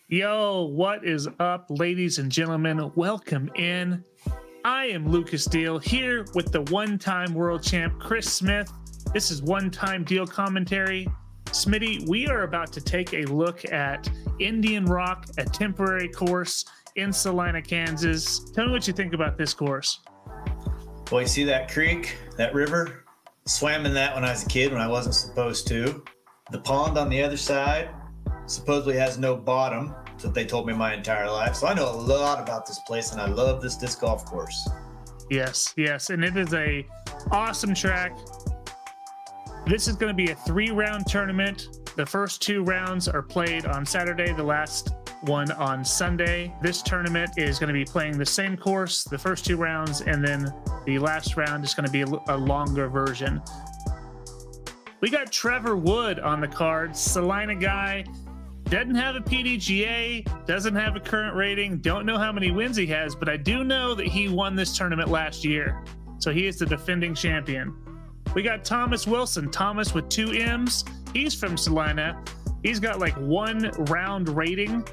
Yo, what is up, ladies and gentlemen? Welcome in. I am Lucas Deal here with the one-time world champ, Chris Smith. This is One-Time Deal Commentary. Smitty, we are about to take a look at Indian Rock, a temporary course in Salina, Kansas. Tell me what you think about this course. Well, you see that creek, that river? Swam in that when I was a kid when I wasn't supposed to. The pond on the other side supposedly has no bottom. That's what they told me my entire life. So I know a lot about this place, and I love this disc golf course. Yes, and it is a awesome track. This is going to be a 3-round tournament. The first 2 rounds are played on Saturday, the last one on Sunday. This tournament is going to be playing the same course, the first 2 rounds, and then the last round is going to be a longer version. We got Trevor Wood on the card, Salina guy. Doesn't have a PDGA, doesn't have a current rating, don't know how many wins he has, but I do know that he won this tournament last year. So he is the defending champion. We got Thommas Wilson, Thommas with 2 M's. He's from Salina. He's got like 1 round rating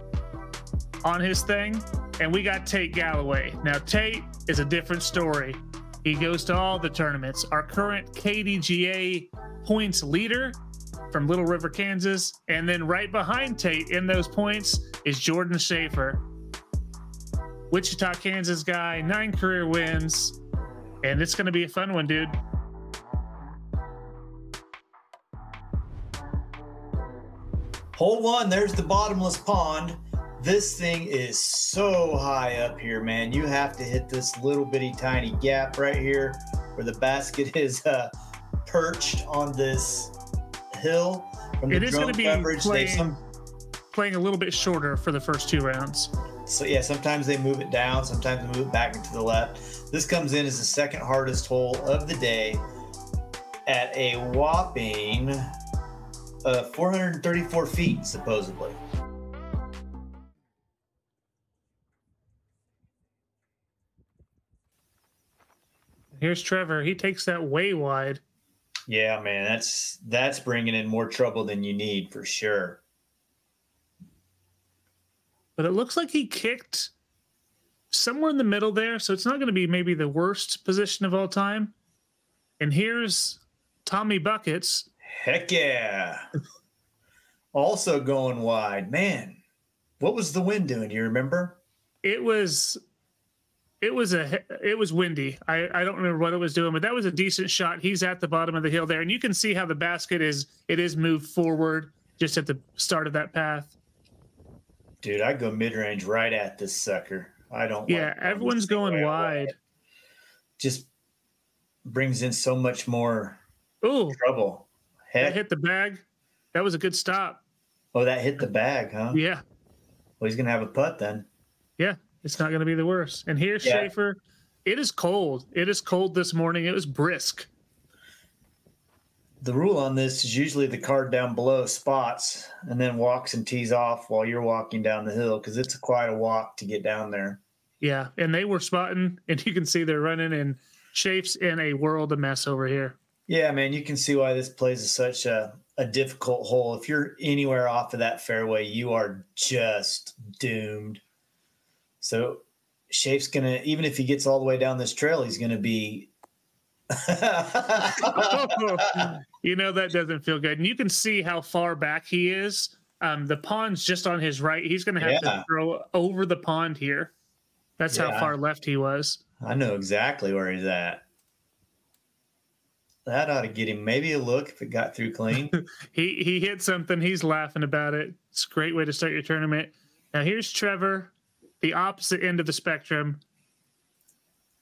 on his thing. And we got Tate Galloway. Now Tate is a different story. He goes to all the tournaments. Our current KDGA points leader from Little River, Kansas, and then right behind Tate in those points is Jordan Shafer. Wichita, Kansas guy, 9 career wins, and it's going to be a fun one, dude. Hole 1, there's the bottomless pond. This thing is so high up here, man. You have to hit this little bitty tiny gap right here where the basket is perched on this hill. From the it is going to be playing a little bit shorter for the first 2 rounds. So yeah, sometimes they move it down, sometimes they move it back into the left. This comes in as the second hardest hole of the day at a whopping 434 feet, supposedly. Here's Trevor. He takes that way wide. Yeah, man, that's bringing in more trouble than you need for sure. But it looks like he kicked somewhere in the middle there, so it's not going to be maybe the worst position of all time. And here's Tommy Buckets. Heck yeah. Also going wide. Man, what was the wind doing? Do you remember? It was windy. I don't remember what it was doing, but that was a decent shot. He's at the bottom of the hill there, and you can see how the basket is moved forward just at the start of that path. Dude, I go mid-range right at this sucker. I don't. Yeah, everyone's going wide. Just brings in so much more trouble. Heck. That hit the bag. That was a good stop. Oh, that hit the bag, huh? Yeah. Well, he's gonna have a putt then. Yeah. It's not going to be the worst. And here's Shafer. It is cold. It is cold this morning. It was brisk. The rule on this is usually the card down below spots and then walks and tees off while you're walking down the hill because it's quite a walk to get down there. Yeah, and they were spotting, and you can see they're running, and Shafe's in a world of mess over here. Yeah, man, you can see why this place is such a difficult hole. If you're anywhere off of that fairway, you are just doomed. So Shafe's going to, even if he gets all the way down this trail, he's going to be. You know, that doesn't feel good. And you can see how far back he is. The pond's just on his right. He's going to have to throw over the pond here. That's how far left he was. I know exactly where he's at. That ought to get him maybe a look if it got through clean. He hit something. He's laughing about it. It's a great way to start your tournament. Now here's Trevor. The opposite end of the spectrum.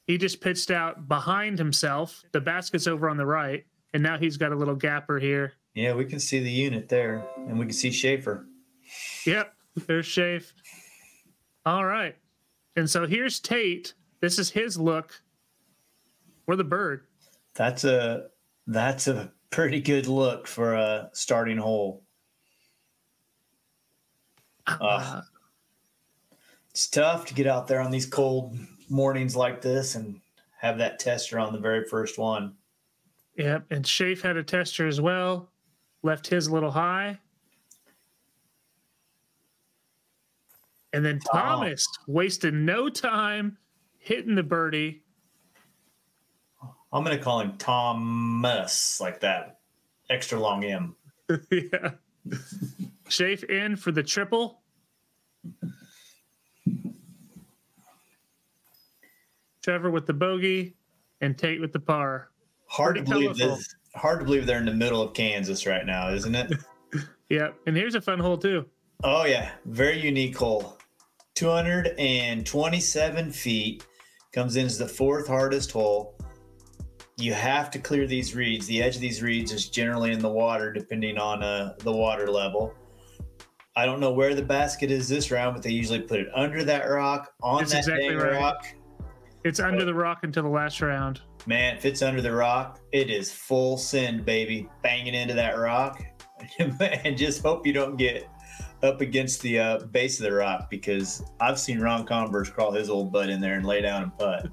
He just pitched out behind himself. The basket's over on the right, and now he's got a little gapper here. Yeah, we can see the unit there, and we can see Shafer. Yep, there's Shafe. All right. And so here's Tate. This is his look. We're the bird. That's a pretty good look for a starting hole. It's tough to get out there on these cold mornings like this and have that tester on the very first one. Yep, and Shafe had a tester as well. Left his a little high. And then Thommas wasted no time hitting the birdie. I'm going to call him Thommas, like that. Extra long M. Yeah. Shafe in for the triple. Trevor with the bogey and Tate with the par. Hard to believe they're in the middle of Kansas right now, isn't it? Yeah. And here's a fun hole too. Oh yeah. Very unique hole. 227 feet. Comes in as the fourth hardest hole. You have to clear these reeds. The edge of these reeds is generally in the water, depending on the water level. I don't know where the basket is this round, but they usually put it under that rock, on that dang rock. It's under the rock until the last round. Man, if it's under the rock, it is full send, baby. Banging into that rock. And just hope you don't get up against the base of the rock, because I've seen Ron Converse crawl his old butt in there and lay down and putt.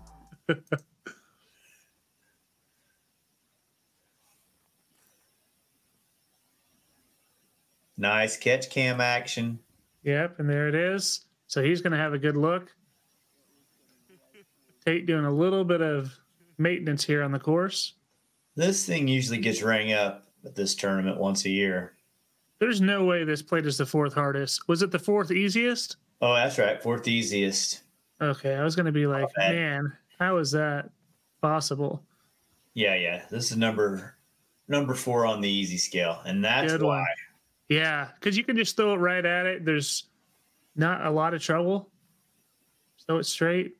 Nice catch cam action. Yep, and there it is. So he's going to have a good look. Tate doing a little bit of maintenance here on the course. This thing usually gets rang up at this tournament once a year. There's no way this plate is the fourth hardest. Was it the fourth easiest? Oh, that's right. Fourth easiest. Okay, I was going to be like, man, how is that possible? Yeah. This is number 4 on the easy scale, and that's good why. One. Yeah, because you can just throw it right at it. There's not a lot of trouble. Throw it straight.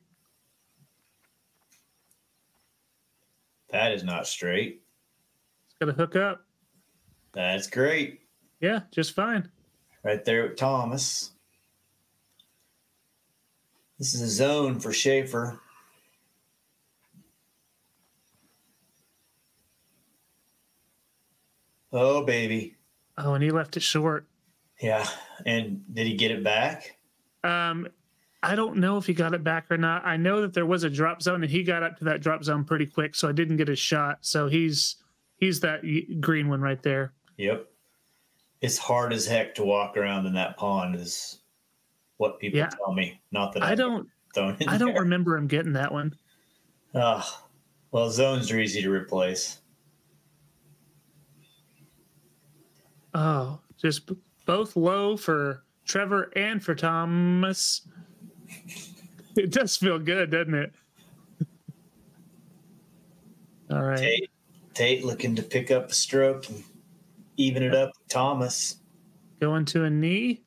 That is not straight. It's going to hook up. That's great. Yeah, just fine. Right there with Thommas. This is a zone for Shafer. Oh, baby. Oh, and he left it short. Yeah. And did he get it back? I don't know if he got it back or not. I know that there was a drop zone, and he got up to that drop zone pretty quick, so I didn't get his shot. So he's that green one right there. Yep. It's hard as heck to walk around in that pond, is what people tell me. Not that I don't remember him getting that one. Well, zones are easy to replace. Oh, just both low for Trevor and for Thommas. It does feel good, doesn't it? All right. Tate looking to pick up a stroke and even it up with Thommas. Going to a knee.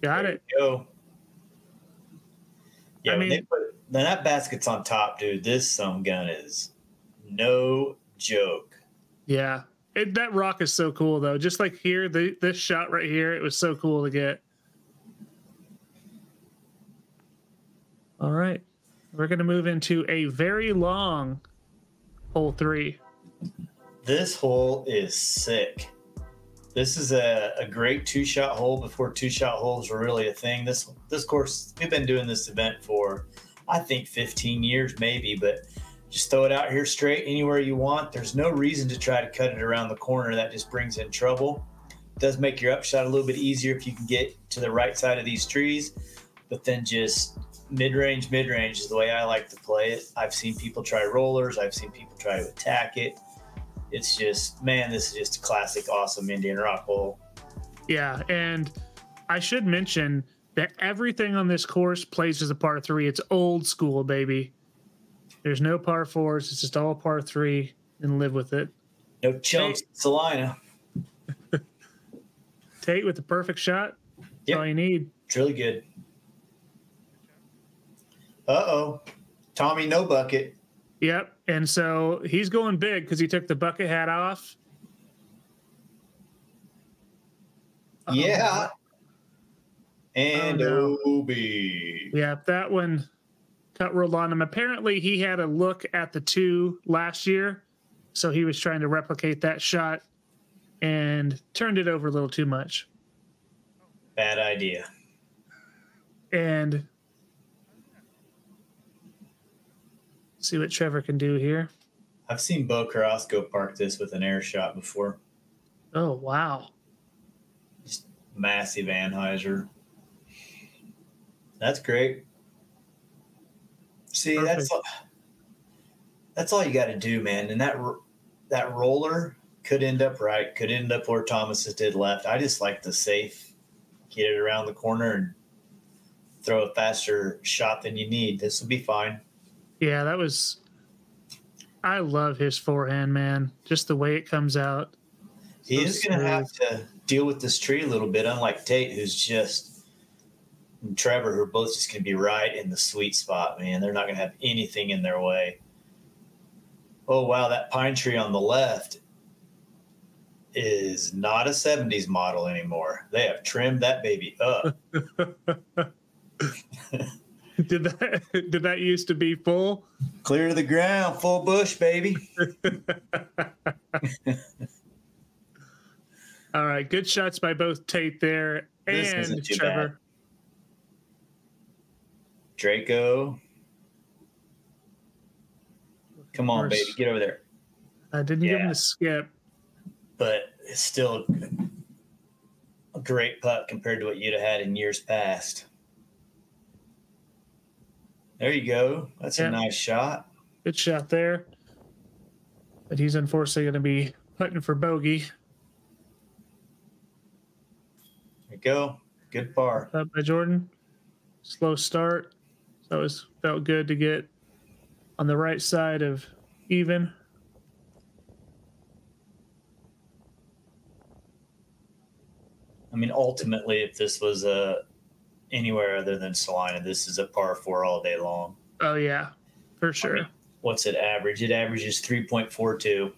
Got it. Go. Yeah, then that basket's on top, dude. This some gun is no joke. Yeah. That rock is so cool, though. Just like here, this shot right here, it was so cool to get. All right. We're going to move into a very long hole 3. This hole is sick. This is a great 2-shot hole before 2-shot holes were really a thing. This course, we've been doing this event for, I think, 15 years maybe, but just throw it out here straight anywhere you want. There's no reason to try to cut it around the corner. That just brings in trouble. It does make your upshot a little bit easier if you can get to the right side of these trees, but then just mid-range is the way I like to play it. I've seen people try rollers. I've seen people try to attack it. It's just, man, this is just a classic, awesome Indian rock hole. Yeah, and I should mention that everything on this course plays as a par 3. It's old school, baby. There's no par 4s. It's just all par 3, and live with it. No chumps, Salina. Tate with the perfect shot. That's all you need. It's really good. Uh-oh. Tommy, no bucket. Yep, and so he's going big because he took the bucket hat off. Yeah. And OB. Yeah, that one cut rolled on him. Apparently, he had a look at the 2 last year, so he was trying to replicate that shot and turned it over a little too much. Bad idea. And see what Trevor can do here. I've seen Bo Carrasco park this with an air shot before. Oh, wow. Just Massive Anheuser. That's great. See, Perfect. that's all you got to do, man. And that roller could end up right, could end up where Thommas did left. I just like the safe, get it around the corner and throw a faster shot than you need. This will be fine. Yeah, that was. I love his forehand, man. Just the way it comes out. He is going to have to deal with this tree a little bit, unlike Tate, who's just, and Trevor, who are both just going to be right in the sweet spot, man. They're not going to have anything in their way. Oh, wow, that pine tree on the left is not a 70s model anymore. They have trimmed that baby up. Did that used to be full? Clear to the ground, full bush, baby. All right, good shots by both Tate there and Trevor. Bad. Draco. Come on, baby, get over there. I didn't give him a skip. But it's still a great putt compared to what you'd have had in years past. There you go. That's a nice shot. Good shot there. But he's unfortunately going to be putting for bogey. There you go. Good par. Up by Jordan. Slow start. So it felt good to get on the right side of even. I mean, ultimately, if this was anywhere other than Salina, this is a par 4 all day long. Oh, yeah, for sure. I mean, what's it average? It averages 3.42.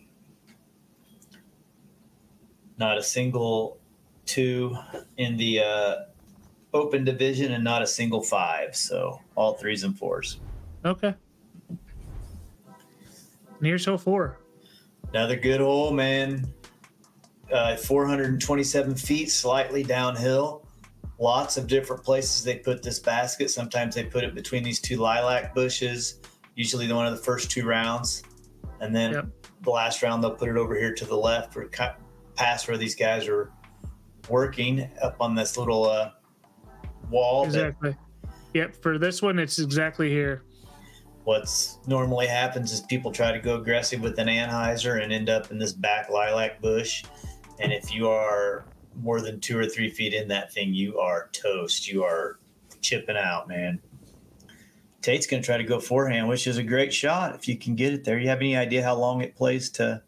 Not a single 2 in the open division and not a single 5. So all 3s and 4s. Okay. And here's hole 4. Another good hole, man. 427 feet, slightly downhill. Lots of different places they put this basket. Sometimes they put it between these 2 lilac bushes, usually one of the first 2 rounds. And then the last round, they'll put it over here to the left or past where these guys are working up on this little wall. Exactly. Yep. For this one, it's exactly here. What's normally happens is people try to go aggressive with an Anheuser and end up in this back lilac bush. And if you are more than 2 or 3 feet in that thing, you are toast. You are chipping out, man. Tate's going to try to go forehand, which is a great shot if you can get it there. You have any idea how long it plays to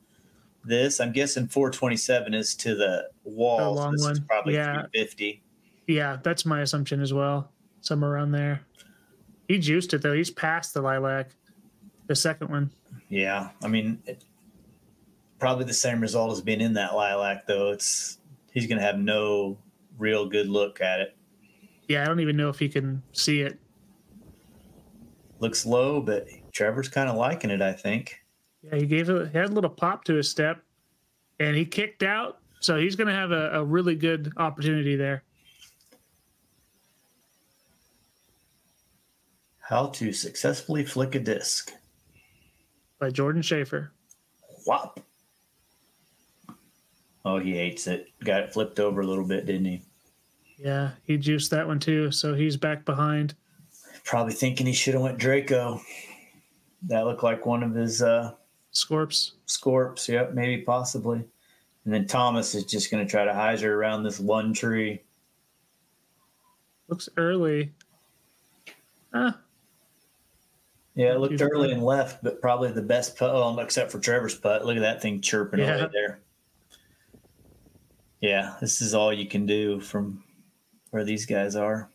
this? I'm guessing 427 is to the wall. The long so this one. is probably 350. Yeah, that's my assumption as well. Somewhere around there. He juiced it, though. He's past the lilac, the second one. Yeah, I mean, probably the same result as being in that lilac, though. He's going to have no real good look at it. Yeah, I don't even know if he can see it. Looks low, but Trevor's kind of liking it, I think. Yeah, he had a little pop to his step, and he kicked out, so he's going to have a really good opportunity there. How to successfully flick a disc. By Jordan Shafer. Whop. Oh, he hates it. Got it flipped over a little bit, didn't he? Yeah, he juiced that one too, so he's back behind. Probably thinking he should have went Draco. That looked like one of his Scorps, yep, maybe possibly. And then Thommas is just going to try to hyzer around this one tree. Looks early. Yeah, it looked early and left, but probably the best putt, except for Trevor's putt. Look at that thing chirping away there. Yeah, this is all you can do from where these guys are.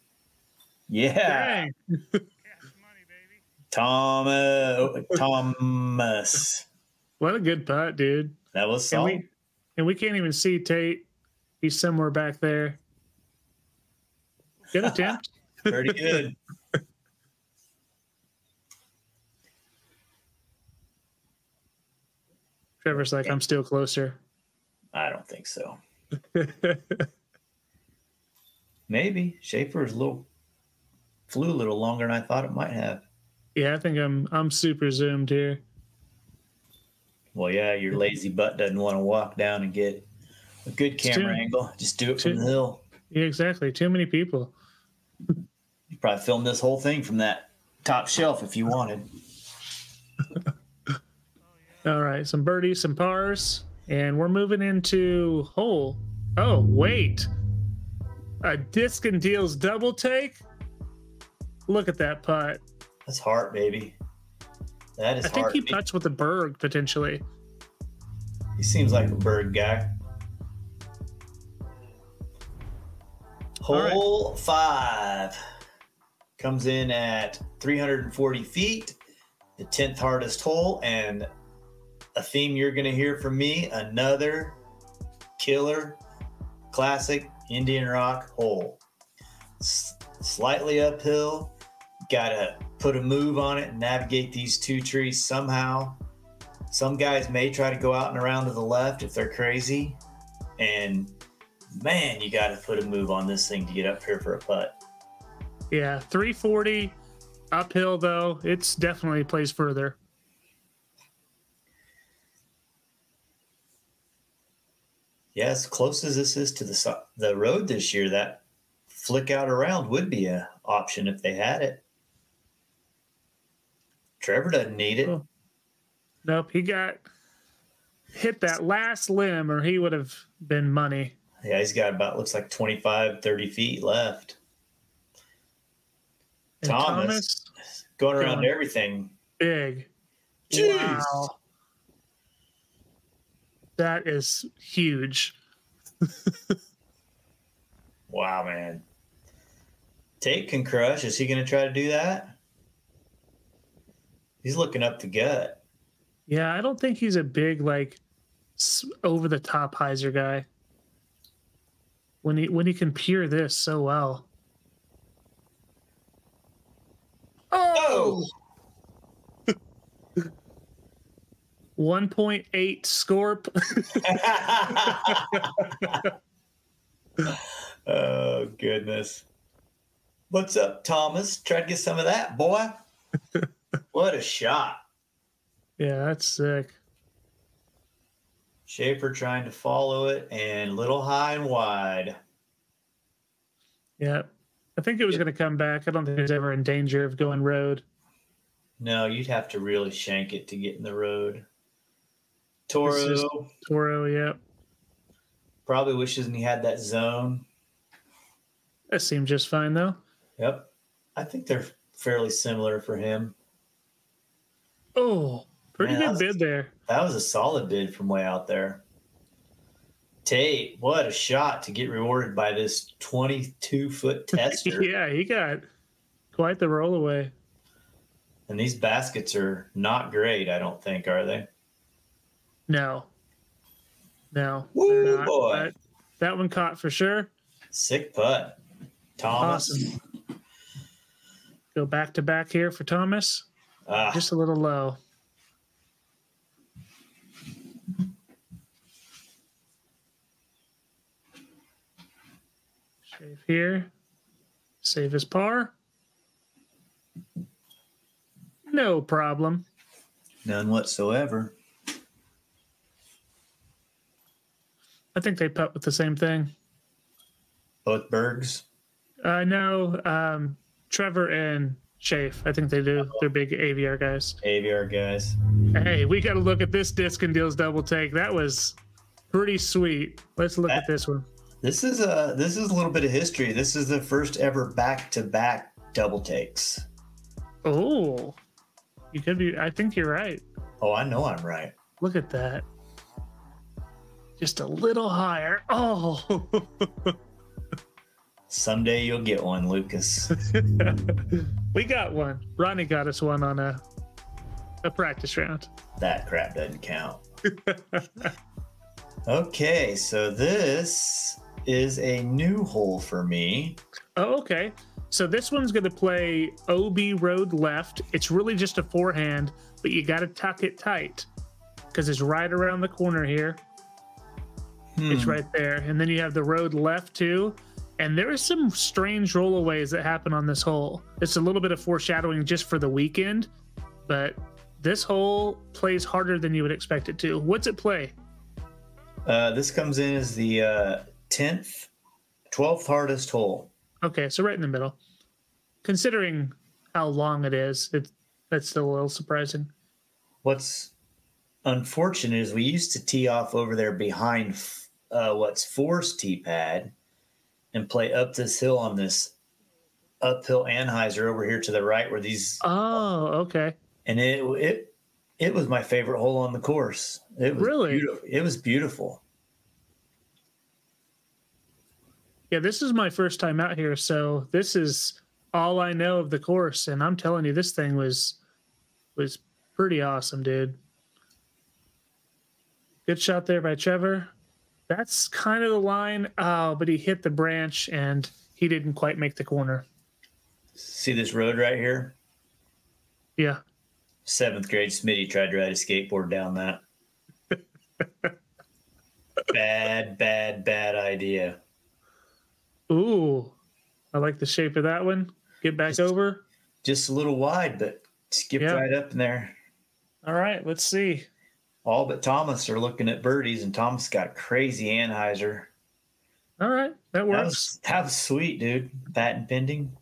Yeah. Thommas. What a good putt, dude. That was solid. And we can't even see Tate. He's somewhere back there. Good attempt. Pretty good. Trevor's like, I'm still closer. I don't think so. Maybe. Shafer flew a little longer than I thought it might have. Yeah, I think I'm super zoomed here. Well, yeah, your lazy butt doesn't want to walk down and get a good camera angle. Just do it from the hill. Yeah, exactly. Too many people. You probably filmed this whole thing from that top shelf if you wanted. All right, some birdies, some pars, and we're moving into hole. Oh, wait. A Discin Deals double take? Look at that putt. That's heart, baby. That is I think heart. he putts with the Berg, potentially. He seems like a bird guy. Hole 5 comes in at 340 feet, the 10th hardest hole, and a theme you're going to hear from me, another killer, classic Indian rock hole. Slightly uphill, got to put a move on it and navigate these 2 trees somehow. Some guys may try to go out and around to the left if they're crazy, and man, you got to put a move on this thing to get up here for a putt. Yeah, 340 uphill, though. It's definitely plays further. Yeah, as close as this is to the road this year, that flick out around would be an option if they had it. Trevor doesn't need it. Oh. Nope, he got hit that last limb or he would have been money. Yeah, he's got about, looks like 25, 30 feet left. Thommas going around everything. Big. Jeez. Wow. That is huge. Wow, man. Tate can crush. Is he going to try to do that? He's looking up the gut. Yeah, I don't think he's a big, like, over-the-top hyzer guy. When he can peer this so well. Oh! 1.8 Scorp. Oh, goodness. What's up, Thommas? Try to get some of that, boy. What a shot. Yeah, that's sick. Shafer trying to follow it and a little high and wide. Yeah. I think it was going to come back. I don't think it was ever in danger of going road. No, you'd have to really shank it to get in the road. Toro, yeah. Probably wishes he had that zone. That seemed just fine, though. Yep. I think they're fairly similar for him. Oh, pretty good bid there. That was a solid bid from way out there. Tate, what a shot to get rewarded by this 22-foot tester. Yeah, he got quite the roll away. And these baskets are not great, I don't think, are they? No. Woo, they're not. boy. But that one caught for sure. Sick putt. Thommas. Awesome. Go back to back here for Thommas. Just a little low. Shave here. Save his par. No problem. None whatsoever. I think they putt with the same thing. Both Bergs? No, Trevor and Shafe. I think they do. They're big AVR guys. AVR guys. Hey, we got to look at this Discin Deals double take. That was pretty sweet. Let's look at this one. This is a little bit of history. This is the first ever back-to-back double takes. Oh, you could be. I think you're right. Oh, I know I'm right. Look at that. Just a little higher. Oh. Someday you'll get one, Lucas. We got one. Ronnie got us one on a practice round. That crap doesn't count. Okay, so this is a new hole for me. Oh, okay. So this one's going to play OB road left. It's really just a forehand, but you got to tuck it tight because it's right around the corner here. It's right there. And then you have the road left too. And there is some strange rollaways that happen on this hole. It's a little bit of foreshadowing just for the weekend, but this hole plays harder than you would expect it to. What's it play? This comes in as the 10th 12th hardest hole. Okay, so right in the middle. Considering how long it is, that's still a little surprising. What's unfortunate is we used to tee off over there behind what's Four's tee pad and play up this hill on this uphill Anheuser over here to the right where these. Oh, okay. And it was my favorite hole on the course. It was really beautiful. It was beautiful. Yeah, this is my first time out here, so this is all I know of the course, and I'm telling you, this thing was pretty awesome, dude. Good shot there by Trevor. That's kind of the line. Oh, but he hit the branch and he didn't quite make the corner. See this road right here? Yeah. 7th grade Smitty tried to ride a skateboard down that. Bad idea. Ooh, I like the shape of that one. Get back over. Just a little wide, but skipped right up in there. All right, let's see. All but Thommas are looking at birdies, and Thommas got crazy Anheuser. All right, that works. That was sweet, dude. Patent pending.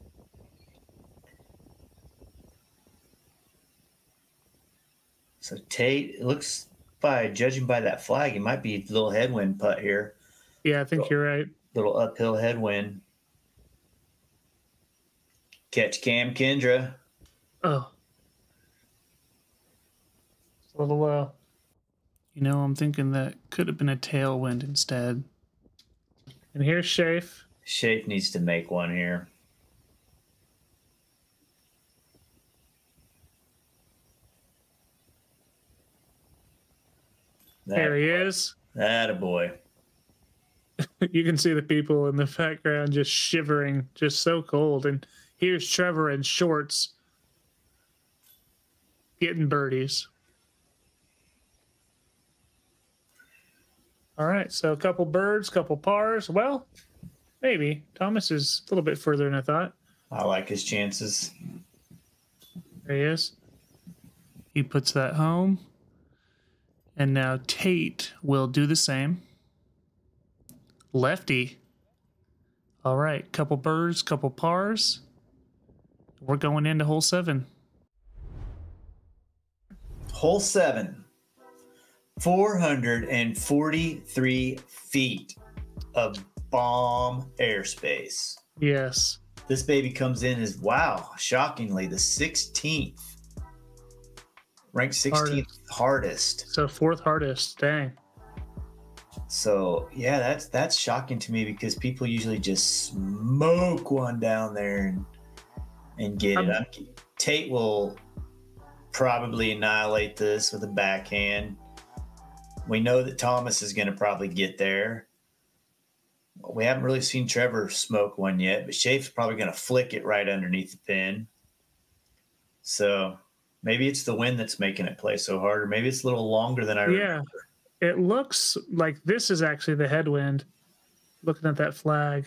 So Tate, it looks judging by that flag, it might be a little headwind putt here. Yeah, I think you're right. Little uphill headwind. Catch Cam Kendra. Oh. It's a little low. You know, I'm thinking that could have been a tailwind instead. And here's Shafe. Shafe needs to make one here. There he is. Attaboy. You can see the people in the background just shivering, just so cold. And here's Trevor in shorts getting birdies. All right, so a couple birds, couple pars. Well, maybe. Thommas is a little bit further than I thought. I like his chances. There he is. He puts that home. And now Tate will do the same. Lefty. All right, couple birds, couple pars. We're going into hole 7. Hole 7. 443 feet of bomb airspace. Yes. This baby comes in as, wow, shockingly, the 16th. Ranked 16th hardest. So 4th hardest. Dang. So yeah, that's shocking to me because people usually just smoke one down there and get it. Tate will probably annihilate this with a backhand. We know that Thommas is going to probably get there. We haven't really seen Trevor smoke one yet, but Shafe's probably going to flick it right underneath the pin. So maybe it's the wind that's making it play so hard, or maybe it's a little longer than I remember. It looks like this is actually the headwind, looking at that flag.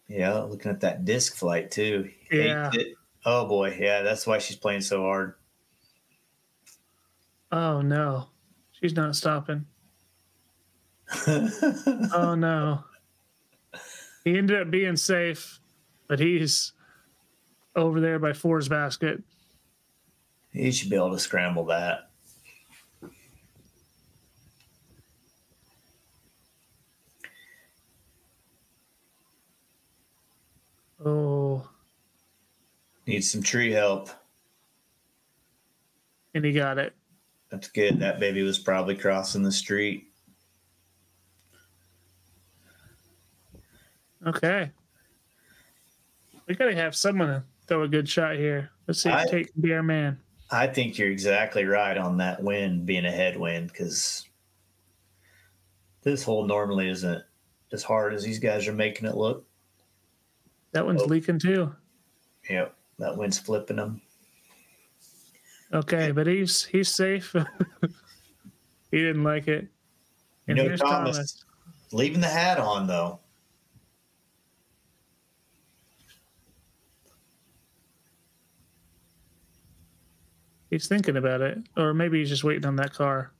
Yeah, looking at that disc flight, too. Yeah. Oh, boy. Yeah, that's why she's playing so hard. Oh, no. She's not stopping. Oh, no. He ended up being safe, but he's over there by Four's basket. He should be able to scramble that. Oh. Needs some tree help. And he got it. That's good. That baby was probably crossing the street. Okay. We got to have someone to throw a good shot here. Let's see if Tate can be our man. I think you're exactly right on that wind being a headwind because this hole normally isn't as hard as these guys are making it look. That one's leaking too. Yep, that wind's flipping them. Okay, but he's safe. He didn't like it. And here's Thommas leaving the hat on though. He's thinking about it, or maybe he's just waiting on that car.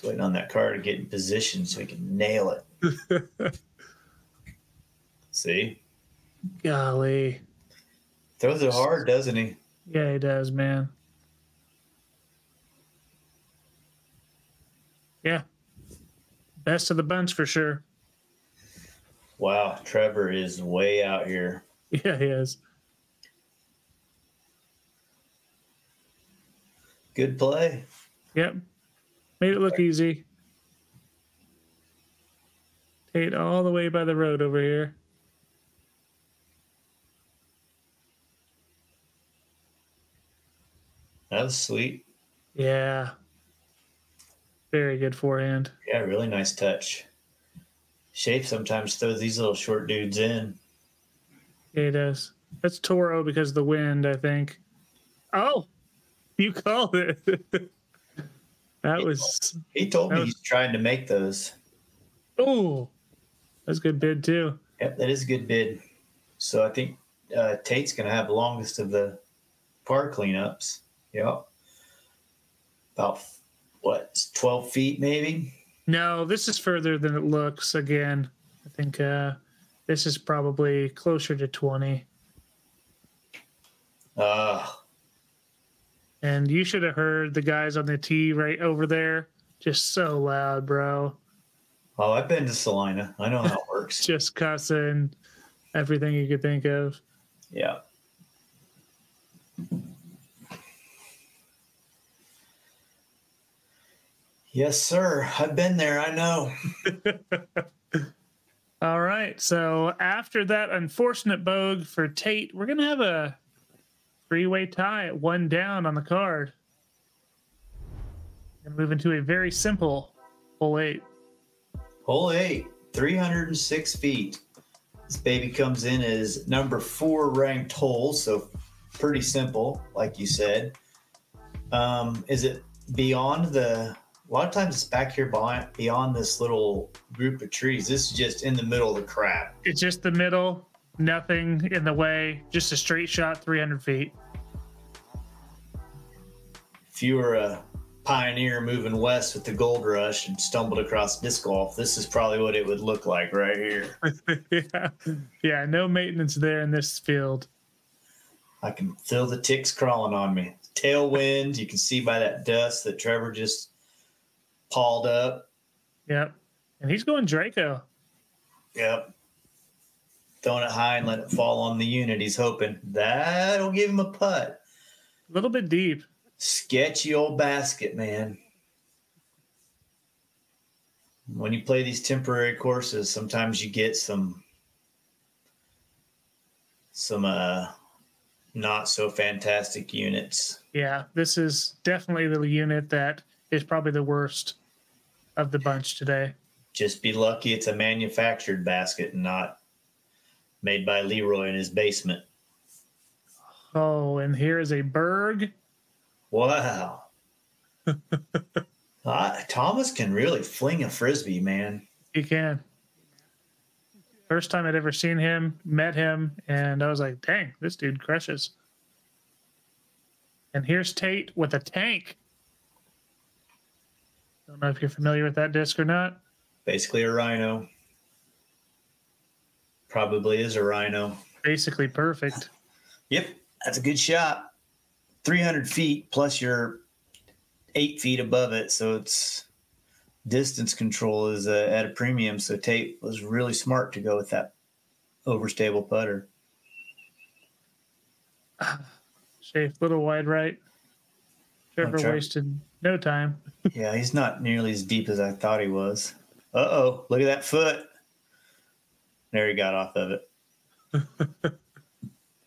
waiting on that car to get in position so he can nail it. See? Golly. Throws it hard, doesn't he? Yeah, he does, man. Yeah. Best of the bunch for sure. Wow, Trevor is way out here. Yeah, he is. Good play. Yep. Made it look easy. Tate all the way by the road over here. That was sweet. Yeah. Very good forehand. Yeah, really nice touch. Shafe sometimes throws these little short dudes in. Yeah, he does. That's Toro because of the wind, I think. Oh, you called it. He told me he's trying to make those. Oh, that's a good bid too. Yep, that is a good bid. So I think Tate's going to have the longest of the par cleanups. Yep. About, 12 feet maybe? No, this is further than it looks. Again, I think this is probably closer to 20. And you should have heard the guys on the tee right over there. Just so loud, bro. Oh, I've been to Salina. I know how it works. Just cussing, everything you could think of. Yeah. Yes, sir. I've been there. I know. All right. So after that unfortunate bogue for Tate, we're going to have a three-way tie at 1 down on the card. And move into a very simple hole 8. Hole 8, 306 feet. This baby comes in as number 4 ranked hole, so pretty simple, like you said. Is it beyond the... A lot of times it's back here beyond this little group of trees. This is just in the middle of the crap. It's just the middle, nothing in the way, just a straight shot, 300 feet. If you were a pioneer moving west with the gold rush and stumbled across disc golf, this is probably what it would look like right here. Yeah, no maintenance there in this field. I can feel the ticks crawling on me. Tailwind, you can see by that dust that Trevor just pawed up. Yep. And he's going Draco. Yep. Throwing it high and let it fall on the unit. He's hoping that'll give him a putt. A little bit deep. Sketchy old basket, man. When you play these temporary courses, sometimes you get some not so fantastic units. Yeah, this is definitely the unit that is probably the worst of the bunch today. Just be lucky it's a manufactured basket and not made by Leroy in his basement. Oh, and here is a Berg. Wow. Thommas can really fling a Frisbee, man. He can. First time I'd ever seen him, met him, and I was like, dang, this dude crushes. And here's Tate with a tank. Don't know if you're familiar with that disc or not. Basically a rhino. Probably is a rhino. Basically perfect. Yep, that's a good shot. 300 feet plus you're 8 feet above it, so it's distance control is at a premium. So Tate was really smart to go with that overstable putter. Shafe, little wide right. Trevor wasted no time. Yeah, he's not nearly as deep as I thought he was. Uh-oh, look at that foot. There he got off of it.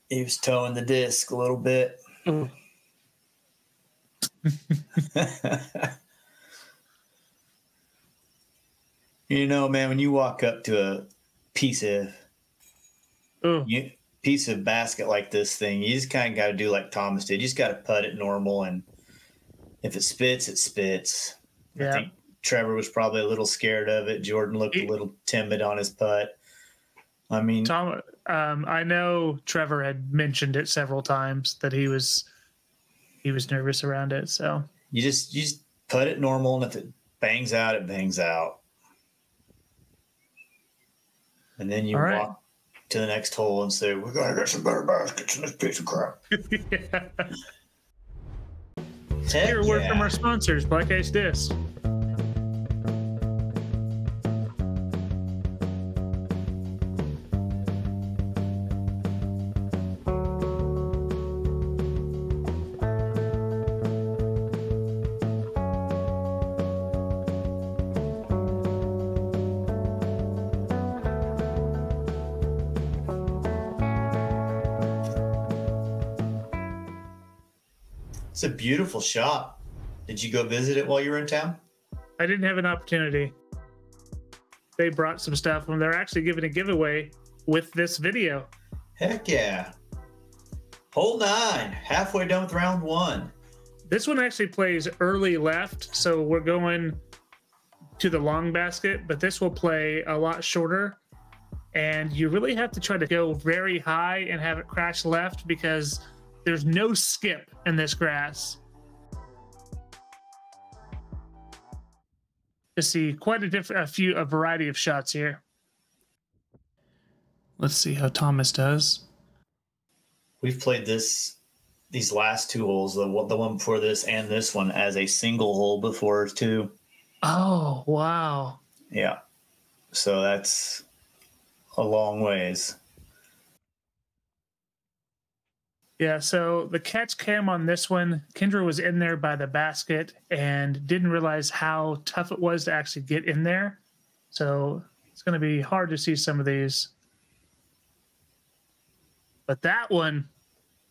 He was towing the disc a little bit. You know, man, when you walk up to a piece of basket like this thing, you just kind of got to do like Thommas did. You just got to putt it normal, and if it spits, it spits. Yeah. I think Trevor was probably a little scared of it. Jordan looked a little timid on his putt. I mean, I know Trevor had mentioned it several times that he was nervous around it. So you just putt it normal, and if it Bangs out, it bangs out. And then you walk to the next hole and say, we're going to get some better baskets in this piece of crap. Here, word from our sponsors, Black Ice Disc. It's a beautiful shop. Did you go visit it while you were in town? I didn't have an opportunity. They brought some stuff and they're actually giving a giveaway with this video. Heck yeah. Hole 9, halfway done with round 1. This one actually plays early left, so we're going to the long basket, but this will play a lot shorter. And you really have to try to go very high and have it crash left because there's no skip in this grass. To see quite a variety of shots here. Let's see how Thommas does. We've played these last 2 holes, the one before this and this one, as a single hole before too. Oh, wow. Yeah. So that's a long ways. Yeah, so the catch cam on this one, Kendra was in there by the basket and didn't realize how tough it was to actually get in there. So it's going to be hard to see some of these. But that one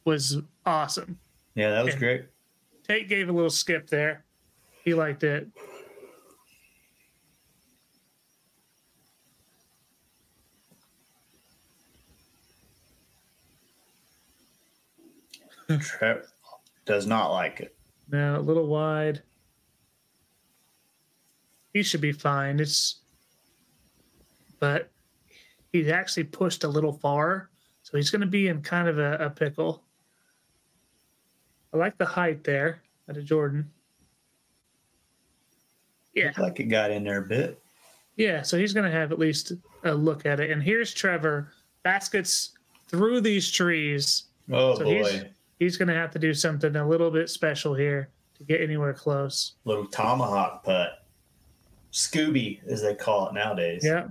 was awesome. Yeah, that was great. Tate gave a little skip there. He liked it. Trevor does not like it. No, a little wide. He should be fine. But he's actually pushed a little far, so he's going to be in kind of a pickle. I like the height there out of Jordan. Yeah. Looked like it got in there a bit. Yeah, so he's going to have at least a look at it. And here's Trevor. Baskets through these trees. Oh, so boy. He's going to have to do something a little bit special here to get anywhere close. Little tomahawk putt. Scooby, as they call it nowadays. Yeah.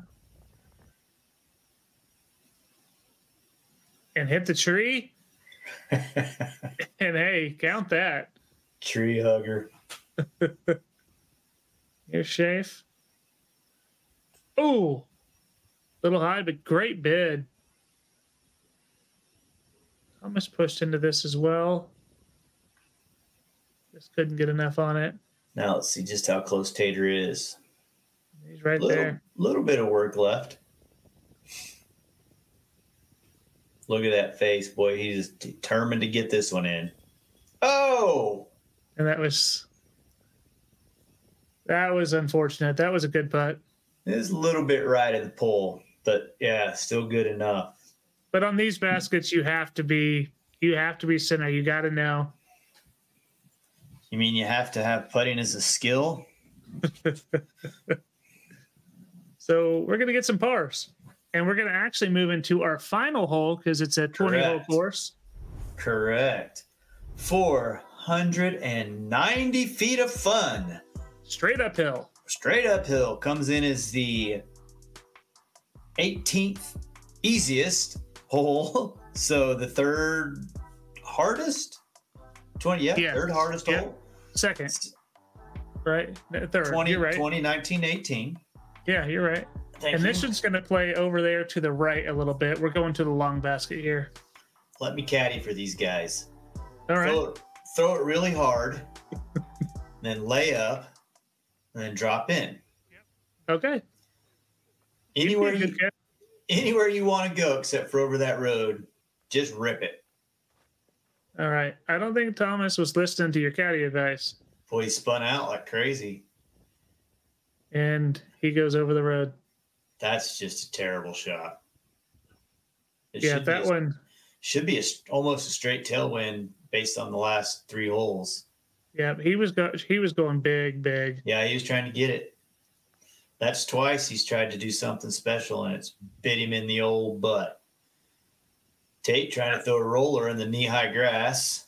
And hit the tree. And hey, count that. Tree hugger. Here's Shafe. Ooh. Little high, but great bid. Thommas pushed into this as well. Just couldn't get enough on it. Now let's see just how close Tater is. He's right there. Little bit of work left. Look at that face, boy. He's determined to get this one in. Oh! And that was unfortunate. That was a good putt. It was a little bit right of the pole, but yeah, still good enough. But on these baskets, you have to be center. You got to know. You mean you have to have putting as a skill? So we're going to get some pars. And we're going to actually move into our final hole because it's a 20-hole course. Correct. 490 feet of fun. Straight uphill. Straight uphill. Comes in as the 18th easiest hole. So the third hardest? Third hardest hole. Second. Right? Third. 20, you're right. 2019, 18. Yeah, you're right. And this one's going to play over there to the right a little bit. We're going to the long basket here. Let me caddy for these guys. All right. Throw it really hard, then lay up, and then drop in. Okay. Anywhere you want to go except for over that road, just rip it. All right. I don't think Thommas was listening to your caddy advice. Boy, he spun out like crazy. And he goes over the road. That's just a terrible shot. That one should be almost a straight tailwind based on the last 3 holes. Yeah, he was going big. Yeah, he was trying to get it. That's twice he's tried to do something special, and it's bit him in the old butt. Tate trying to throw a roller in the knee-high grass.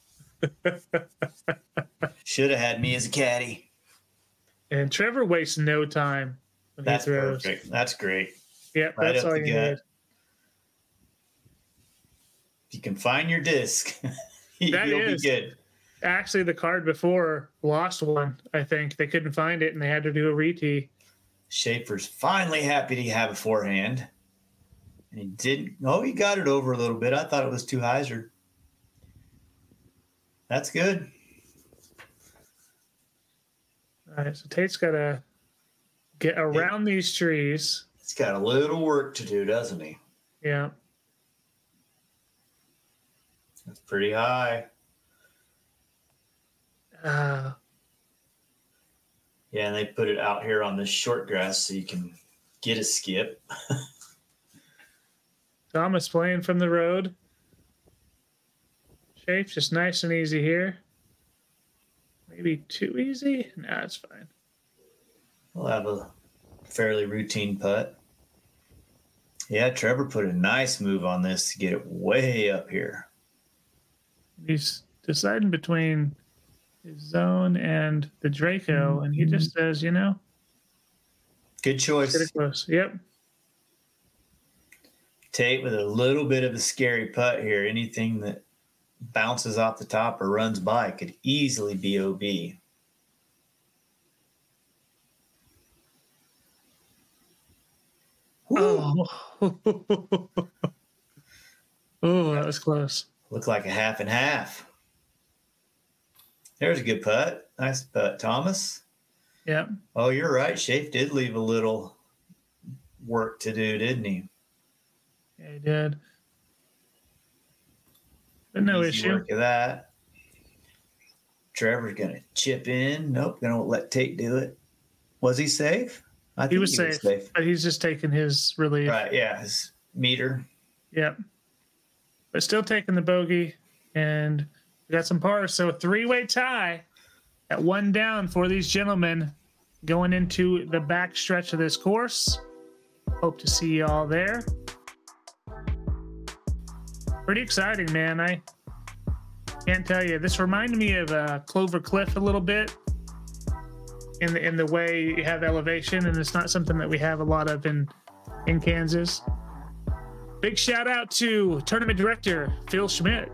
Should have had me as a caddy. And Trevor wastes no time when That's he throws. perfect. That's great. Yep, Right that's up all the you gut. need. If you can find your disc, you'll be good. Actually, the card before lost one. I think they couldn't find it, and they had to do a retee. Shafer's finally happy to have a forehand. And he didn't. Oh, he got it over a little bit. I thought it was too hyzer. That's good. All right, so Tate's got to get around these trees. He's got a little work to do, doesn't he? Yeah. That's pretty high. Yeah, and they put it out here on this short grass so you can get a skip. Thommas playing from the road. Shape just nice and easy here. Maybe too easy? Nah, it's fine. We'll have a fairly routine putt. Yeah, Trevor put a nice move on this to get it way up here. He's deciding between his zone and the Draco, and he just says, you know, good choice. get it close. Yep. Tate with a little bit of a scary putt here. Anything that bounces off the top or runs by could easily be OB. Oh. Oh, that was close. Looked like a half and half. There's a good putt. Nice putt, Thommas. Yeah. Oh, you're right. Shafe did leave a little work to do, didn't he? Yeah, he did. But no Easy issue. Work of that. Trevor's going to chip in. Nope, going to let Tate do it. Was he safe? I think He was safe, but he's just taking his relief. Right, yeah, his meter. Yep. But still taking the bogey, and we got some pars. So a three-way tie at one down for these gentlemen going into the back stretch of this course. Hope to see you all there. Pretty exciting, man. I can't tell you. This reminded me of Clover Cliff a little bit in the way you have elevation, and it's not something that we have a lot of in Kansas. Big shout out to tournament director Phil Schmidt.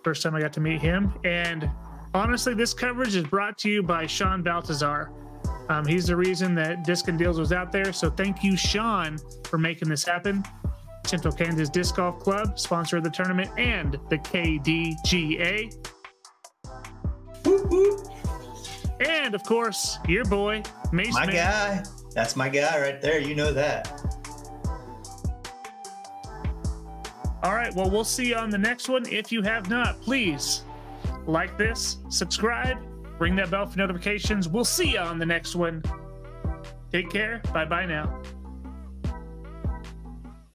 First time I got to meet him. And honestly, this coverage is brought to you by Shawn Baltazor. He's the reason that Discin Deals was out there. So thank you, Shawn, for making this happen. Central Kansas Disc Golf Club, sponsor of the tournament, and the KDGA. Whoop, whoop. And, of course, your boy, Mace My Man. guy. That's my guy right there. You know that. All right, well, we'll see you on the next one. If you have not, please like this, subscribe, ring that bell for notifications. We'll see you on the next one. Take care. Bye-bye now.